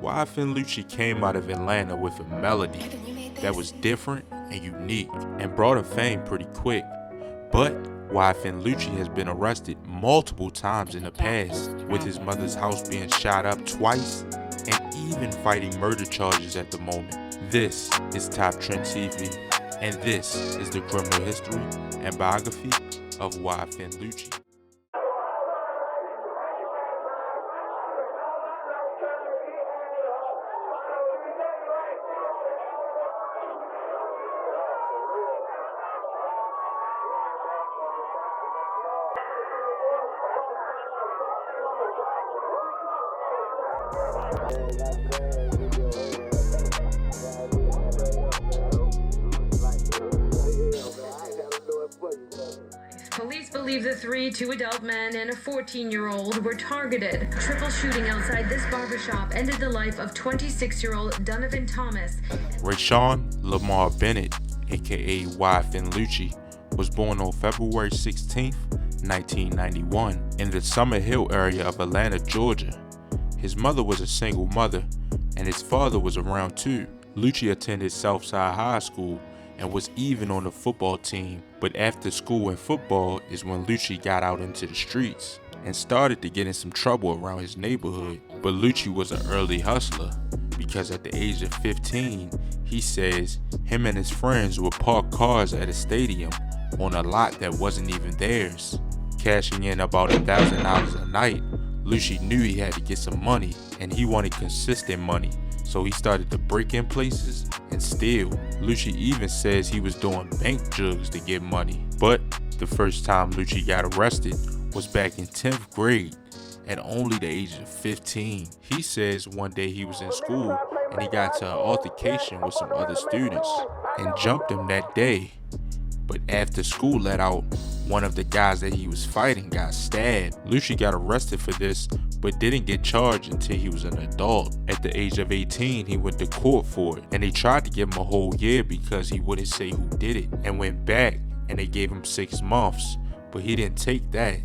YFN Lucci came out of Atlanta with a melody that was different and unique and brought him fame pretty quick. But YFN Lucci has been arrested multiple times in the past, with his mother's house being shot up twice and even fighting murder charges at the moment. This is Top Trend TV, and this is the criminal history and biography of YFN Lucci. Police believe the two adult men and a 14-year-old were targeted. Triple shooting outside this barbershop ended the life of 26-year-old Donovan Thomas. Rayshawn Lamar Bennett, aka YFN Lucci, was born on February 16, 1991, in the Summer Hill area of Atlanta, Georgia. His mother was a single mother, and his father was around too. Lucci attended Southside High School and was even on the football team, but after school and football is when Lucci got out into the streets and started to get in some trouble around his neighborhood. But Lucci was an early hustler, because at the age of 15, he says him and his friends would park cars at a stadium on a lot that wasn't even theirs. Cashing in about $1,000 a night, Lucci knew he had to get some money, and he wanted consistent money, so he started to break in places and steal. Lucci even says he was doing bank jugs to get money. But the first time Lucci got arrested was back in 10th grade at only the age of 15. He says one day he was in school and he got into an altercation with some other students and jumped him that day. But after school let out, one of the guys that he was fighting got stabbed. Lucci got arrested for this, but didn't get charged until he was an adult. At the age of 18, he went to court for it, and they tried to give him a whole year because he wouldn't say who did it, and went back and they gave him 6 months, but he didn't take that.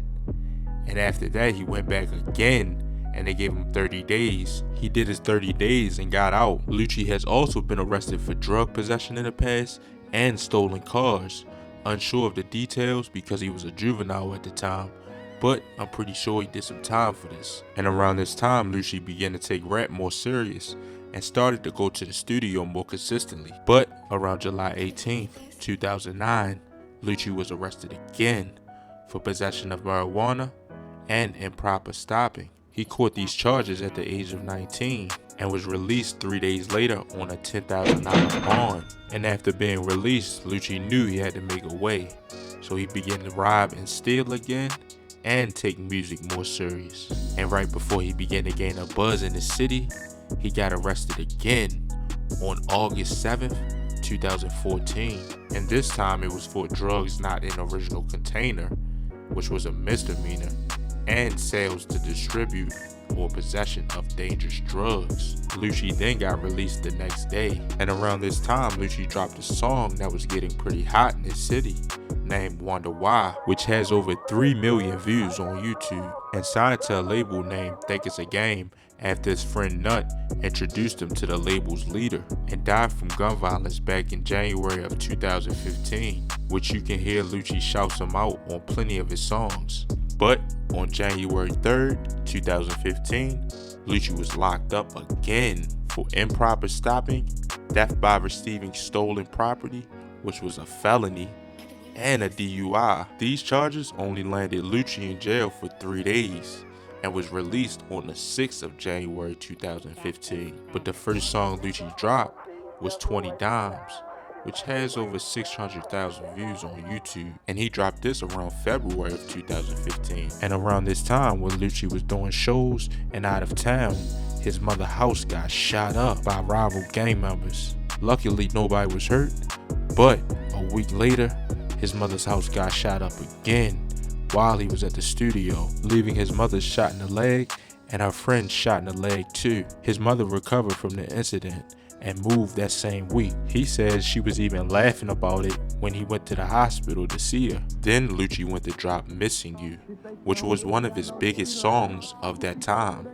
And after that, he went back again and they gave him 30 days. He did his 30 days and got out. Lucci has also been arrested for drug possession in the past and stolen cars. Unsure of the details because he was a juvenile at the time, but I'm pretty sure he did some time for this. And around this time, Lucci began to take rap more serious and started to go to the studio more consistently. But around July 18th, 2009, Lucci was arrested again for possession of marijuana and improper stopping. He caught these charges at the age of 19 and was released 3 days later on a $10,000 bond. And after being released, Lucci knew he had to make a way, so he began to rob and steal again and take music more serious. And right before he began to gain a buzz in the city, he got arrested again on August 7th, 2014. And this time it was for drugs not in original container, which was a misdemeanor, and sales to distribute or possession of dangerous drugs. Lucci then got released the next day, and around this time Lucci dropped a song that was getting pretty hot in his city named Wonder Why, which has over 3 million views on YouTube, and signed to a label named Think It's a Game after his friend Nut introduced him to the label's leader, and died from gun violence back in January of 2015, which you can hear Lucci shouts him out on plenty of his songs. But on January 3rd, 2015, Lucci was locked up again for improper stopping, theft by receiving stolen property, which was a felony, and a DUI. These charges only landed Lucci in jail for 3 days and was released on the 6th of January 2015. But the first song Lucci dropped was 20 Dimes, which has over 600,000 views on YouTube, and he dropped this around February of 2015. And around this time when Lucci was doing shows and out of town, his mother's house got shot up by rival gang members. Luckily nobody was hurt, but a week later his mother's house got shot up again while he was at the studio, leaving his mother shot in the leg and her friend shot in the leg too. His mother recovered from the incident and moved that same week. He says she was even laughing about it when he went to the hospital to see her. Then Lucci went to drop Missing You, which was one of his biggest songs of that time,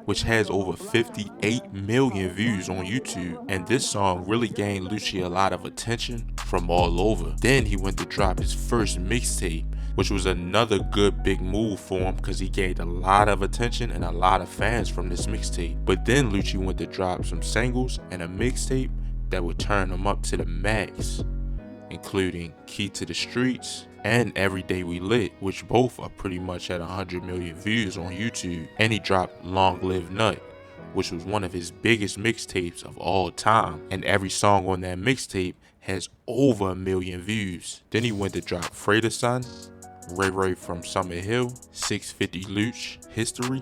which has over 58 million views on YouTube. And this song really gained Lucci a lot of attention from all over. Then he went to drop his first mixtape, which was another good big move for him because he gained a lot of attention and a lot of fans from this mixtape. But then Lucci went to drop some singles and a mixtape that would turn him up to the max, including Key to the Streets and Every Day We Lit, which both are pretty much at 100 million views on YouTube. And he dropped Long Live Nut, which was one of his biggest mixtapes of all time, and every song on that mixtape has over 1 million views. Then he went to drop Freighter Son, Ray Ray from Summer Hill, 650 Lucci, History,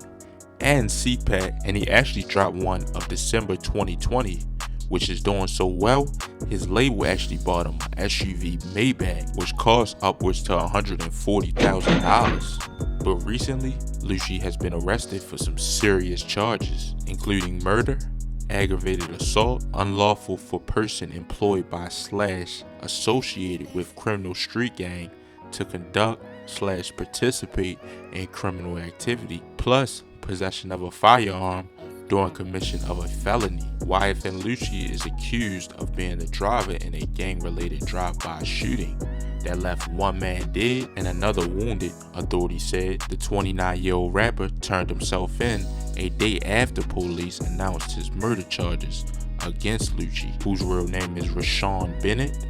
and CPAC, and he actually dropped one of December 2020, which is doing so well, his label actually bought him an SUV Maybach, which cost upwards to $140,000. But recently, Lucci has been arrested for some serious charges, including murder, aggravated assault, unlawful for person employed by / associated with criminal street gang to conduct / participate in criminal activity, plus possession of a firearm during commission of a felony. YFN Lucci is accused of being the driver in a gang-related drive-by shooting that left one man dead and another wounded. Authorities said the 29-year-old rapper turned himself in a day after police announced his murder charges against Lucci, whose real name is Rayshawn Bennett.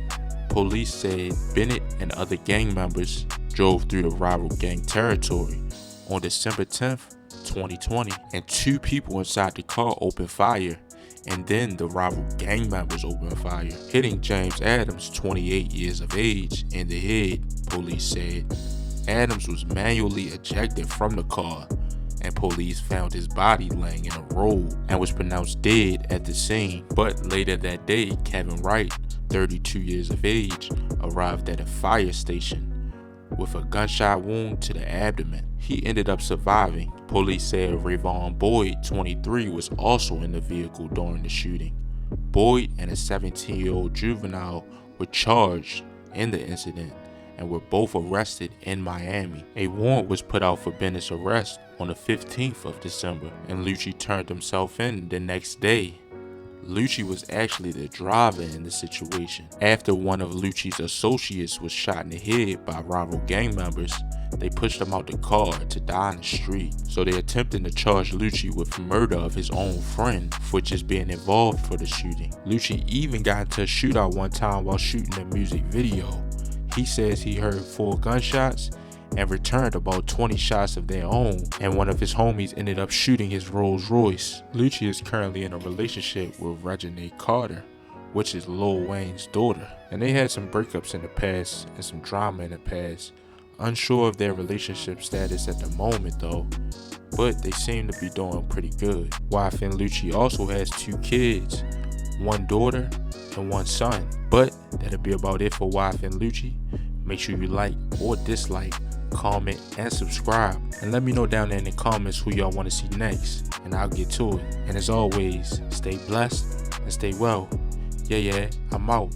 Police said Bennett and other gang members drove through the rival gang territory on December 10th, 2020, and 2 people inside the car opened fire, and then the rival gang members opened fire, hitting James Adams, 28 years of age, in the head. Police said Adams was manually ejected from the car, and police found his body laying in a road and was pronounced dead at the scene. But later that day, Kevin Wright, 32 years of age, arrived at a fire station with a gunshot wound to the abdomen. He ended up surviving. Police said Rayvon Boyd, 23, was also in the vehicle during the shooting. Boyd and a 17-year-old juvenile were charged in the incident and were both arrested in Miami. A warrant was put out for Bennett's arrest on the 15th of December, and Lucci turned himself in the next day. Lucci was actually the driver in the situation. After one of Lucci's associates was shot in the head by rival gang members, they pushed him out the car to die in the street. So they attempted to charge Lucci with murder of his own friend for just being involved for the shooting. Lucci even got into a shootout one time while shooting a music video. He says he heard 4 gunshots and returned about 20 shots of their own, and one of his homies ended up shooting his Rolls Royce. Lucci is currently in a relationship with Reginae Carter, which is Lil Wayne's daughter, and they had some breakups in the past and some drama in the past. Unsure of their relationship status at the moment though, but they seem to be doing pretty good. YFN Lucci also has 2 kids, 1 daughter and 1 son. But that'll be about it for YFN Lucci. Make sure you like or dislike, comment, and subscribe, and let me know down there in the comments who y'all want to see next, and I'll get to it. And as always, stay blessed and stay well. Yeah, I'm out.